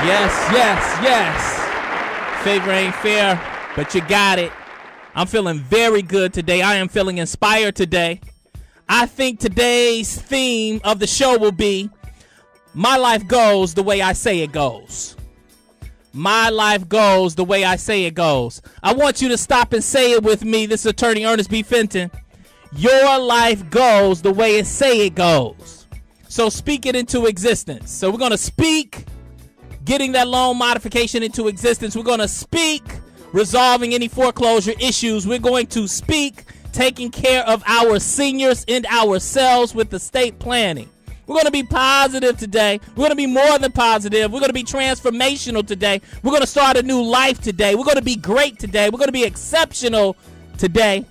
Yes, yes, yes. Favor ain't fair, but you got it. I'm feeling very good today. I am feeling inspired today. I think today's theme of the show will be, my life goes the way I say it goes. My life goes the way I say it goes. I want you to stop and say it with me. This is attorney Ernest B. Fenton. Your life goes the way it say it goes. So speak it into existence. So we're going to speak getting that loan modification into existence. We're going to speak resolving any foreclosure issues. We're going to speak taking care of our seniors and ourselves with estate planning. We're going to be positive today. We're going to be more than positive. We're going to be transformational today. We're going to start a new life today. We're going to be great today. We're going to be exceptional today.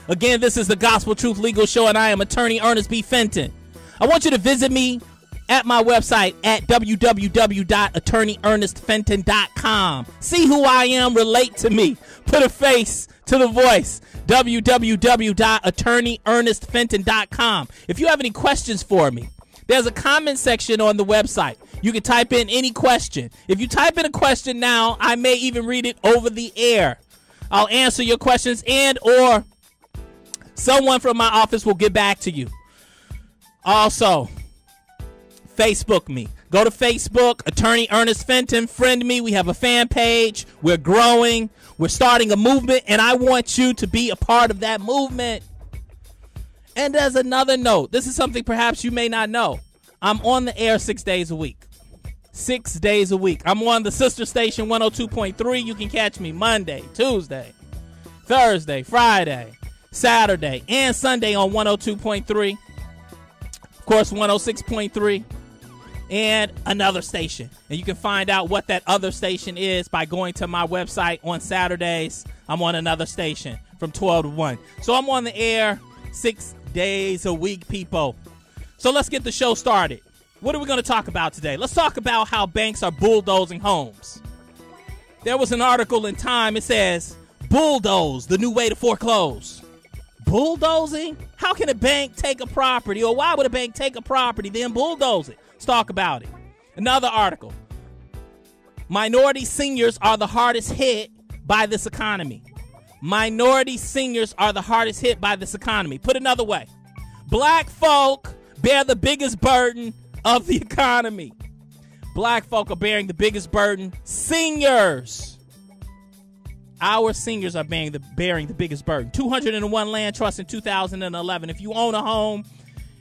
Again, this is the Gospel Truth Legal Show, and I am attorney Ernest B. Fenton. I want you to visit me at my website at www.attorneyernestfenton.com. See who I am, relate to me, put a face to the voice. www.attorneyernestfenton.com. If you have any questions for me, there's a comment section on the website. You can type in any question. If you type in a question now, I may even read it over the air. I'll answer your questions, and or someone from my office will get back to you. Also, Facebook me. Go to Facebook, Attorney Ernest Fenton, friend me. We have a fan page. We're growing. We're starting a movement, and I want you to be a part of that movement. And there's another note. This is something perhaps you may not know. I'm on the air 6 days a week. 6 days a week. I'm on the sister station 102.3. You can catch me Monday, Tuesday, Thursday, Friday, Saturday, and Sunday on 102.3. Of course, 106.3. And another station. And you can find out what that other station is by going to my website. On Saturdays, I'm on another station from 12 to 1. So I'm on the air 6 days a week, people. So let's get the show started. What are we going to talk about today? Let's talk about how banks are bulldozing homes. There was an article in Time. It says, bulldoze, the new way to foreclose. Bulldozing? How can a bank take a property, or why would a bank take a property, then bulldoze it? Let's talk about it. Another article. Minority seniors are the hardest hit by this economy. Minority seniors are the hardest hit by this economy. Put another way. Black folk bear the biggest burden of the economy. Black folk are bearing the biggest burden. Seniors. Our seniors are bearing the biggest burden. 201 land trusts in 2011. If you own a home,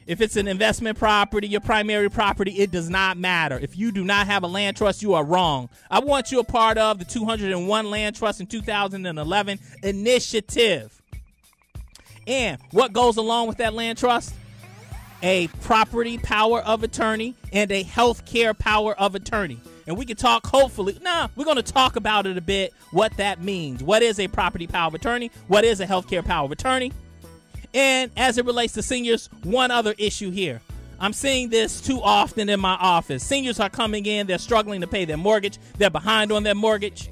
if it's an investment property, your primary property, it does not matter. If you do not have a land trust, you are wrong. I want you a part of the 201 land trust in 2011 initiative. And what goes along with that land trust? A property power of attorney and a health care power of attorney. And we can talk, hopefully, we're going to talk about it a bit, what that means. What is a property power of attorney? What is a health care power of attorney? And as it relates to seniors, one other issue here. I'm seeing this too often in my office. Seniors are coming in. They're struggling to pay their mortgage. They're behind on their mortgage.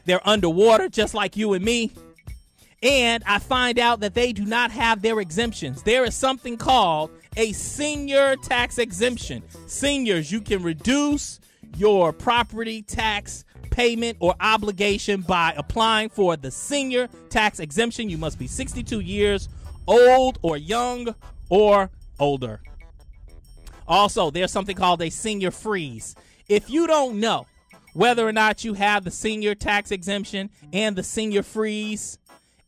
They're underwater, just like you and me. And I find out that they do not have their exemptions. There is something called a senior tax exemption. Seniors, you can reduce your property tax payment or obligation by applying for the senior tax exemption. You must be 62 years old or young or older. Also, there's something called a senior freeze. If you don't know whether or not you have the senior tax exemption and the senior freeze,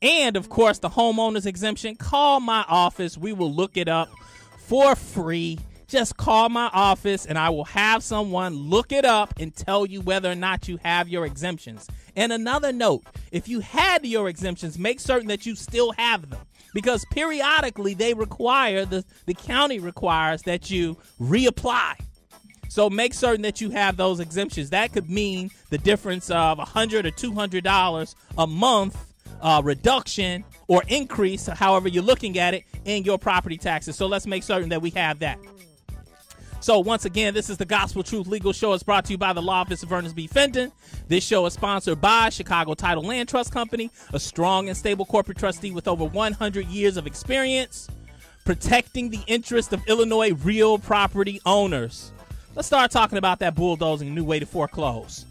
and of course the homeowner's exemption, call my office. We will look it up for free. Just call my office and I will have someone look it up and tell you whether or not you have your exemptions. And another note, if you had your exemptions, make certain that you still have them, because periodically they require, the county requires that you reapply. So make certain that you have those exemptions. That could mean the difference of $100 or $200 a month reduction or increase, however you're looking at it, in your property taxes. So let's make certain that we have that. So once again, this is the Gospel Truth Legal Show. It's brought to you by the Law Office of Ernest B. Fenton. This show is sponsored by Chicago Title Land Trust Company, a strong and stable corporate trustee with over 100 years of experience protecting the interest of Illinois real property owners. let's start talking about that bulldozing, new way to foreclose.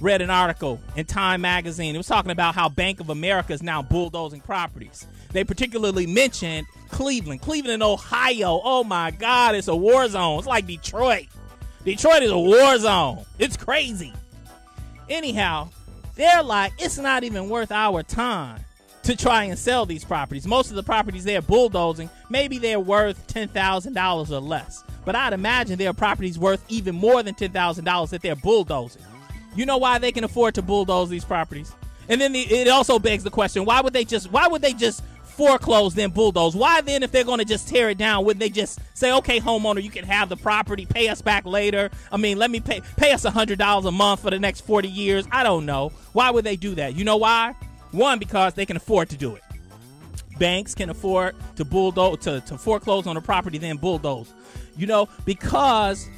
Read an article in Time magazine. It was talking about how Bank of America is now bulldozing properties. They particularly mentioned Cleveland, Ohio. Oh my God, it's a war zone. It's like Detroit. Detroit is a war zone. It's crazy. Anyhow, they're like, it's not even worth our time to try and sell these properties. Most of the properties they're bulldozing, maybe they're worth $10,000 or less. But I'd imagine there are properties worth even more than $10,000 that they're bulldozing. You know why they can afford to bulldoze these properties? And then it also begs the question, why would they just foreclose then bulldoze? Why then, if they're going to just tear it down, wouldn't they just say, okay, homeowner, you can have the property, pay us back later? I mean, let me pay us $100 a month for the next 40 years. I don't know. Why would they do that? You know why? One, because they can afford to do it. Banks can afford to bulldoze, to foreclose on a property, then bulldoze. You know, because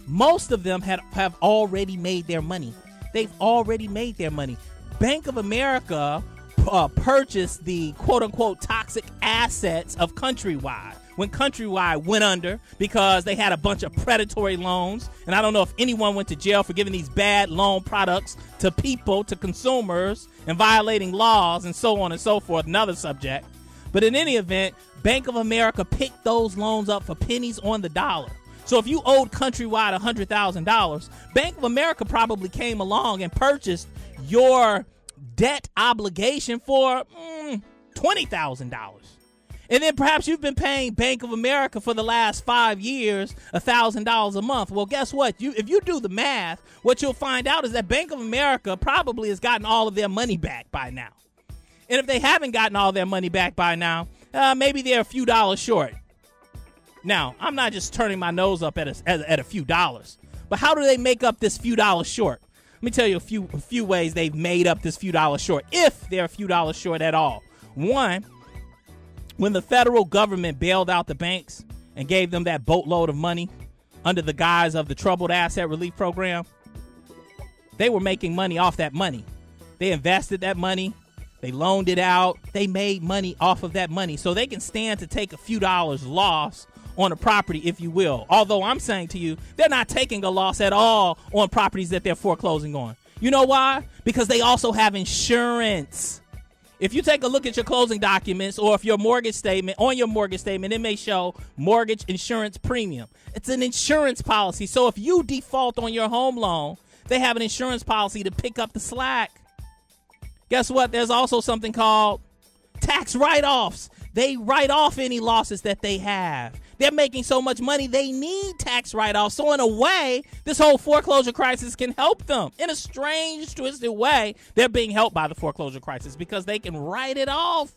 most of them have already made their money. They've already made their money. Bank of America purchased the quote-unquote toxic assets of Countrywide when Countrywide went under because they had a bunch of predatory loans. And I don't know if anyone went to jail for giving these bad loan products to people, to consumers, and violating laws and so on and so forth, another subject. But in any event, Bank of America picked those loans up for pennies on the dollar. So if you owed Countrywide $100,000, Bank of America probably came along and purchased your debt obligation for $20,000. And then perhaps you've been paying Bank of America for the last 5 years $1,000 a month. Well, guess what? If you do the math, what you'll find out is that Bank of America probably has gotten all of their money back by now. And if they haven't gotten all their money back by now, maybe they're a few dollars short. Now, I'm not just turning my nose up at a few dollars, but how do they make up this few dollars short? Let me tell you a few ways they've made up this few dollars short, if they're a few dollars short at all. One, when the federal government bailed out the banks and gave them that boatload of money under the guise of the Troubled Asset Relief Program, they were making money off that money. They invested that money. They loaned it out. They made money off of that money. So they can stand to take a few dollars loss on a property, if you will. Although I'm saying to you, they're not taking a loss at all on properties that they're foreclosing on. You know why? Because they also have insurance. If you take a look at your closing documents, or if your mortgage statement, on your mortgage statement, it may show mortgage insurance premium. It's an insurance policy. So if you default on your home loan, they have an insurance policy to pick up the slack. Guess what? There's also something called tax write-offs. They write off any losses that they have. They're making so much money, they need tax write-offs. So in a way, this whole foreclosure crisis can help them. In a strange, twisted way, they're being helped by the foreclosure crisis because they can write it off.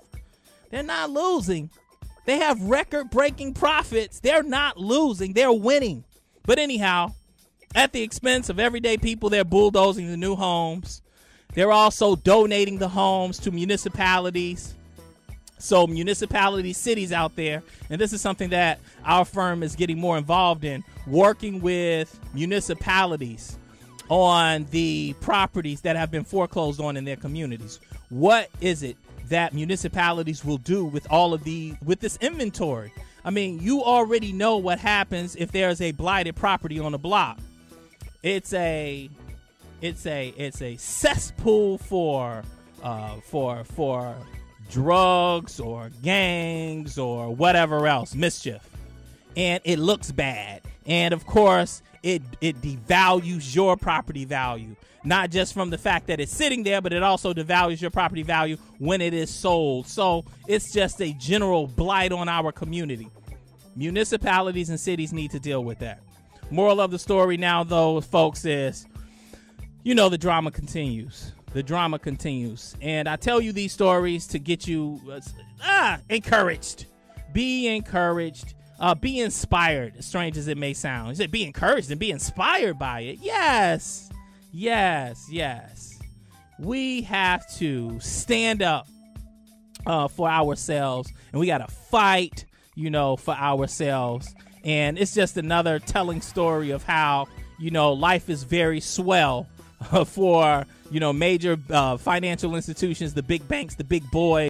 They're not losing. They have record-breaking profits. They're not losing. They're winning. But anyhow, at the expense of everyday people, they're bulldozing the new homes. They're also donating the homes to municipalities. So municipalities, cities out there, and this is something that our firm is getting more involved in, working with municipalities on the properties that have been foreclosed on in their communities. What is it that municipalities will do with with this inventory? I mean, you already know what happens if there's a blighted property on a block. It's a cesspool for drugs or gangs or whatever else, mischief, and it looks bad. And of course, it devalues your property value, not just from the fact that it's sitting there, but it also devalues your property value when it is sold. So it's just a general blight on our community. Municipalities and cities need to deal with that. Moral of the story now, though, folks, is, you know, the drama continues. The drama continues. And I tell you these stories to get you encouraged. Be encouraged. Be inspired, as strange as it may sound. He said be encouraged and be inspired by it. Yes. Yes. Yes. We have to stand up for ourselves. And we got to fight, you know, for ourselves. And it's just another telling story of how, you know, life is very swell for, you know, major financial institutions, the big banks, the big boys.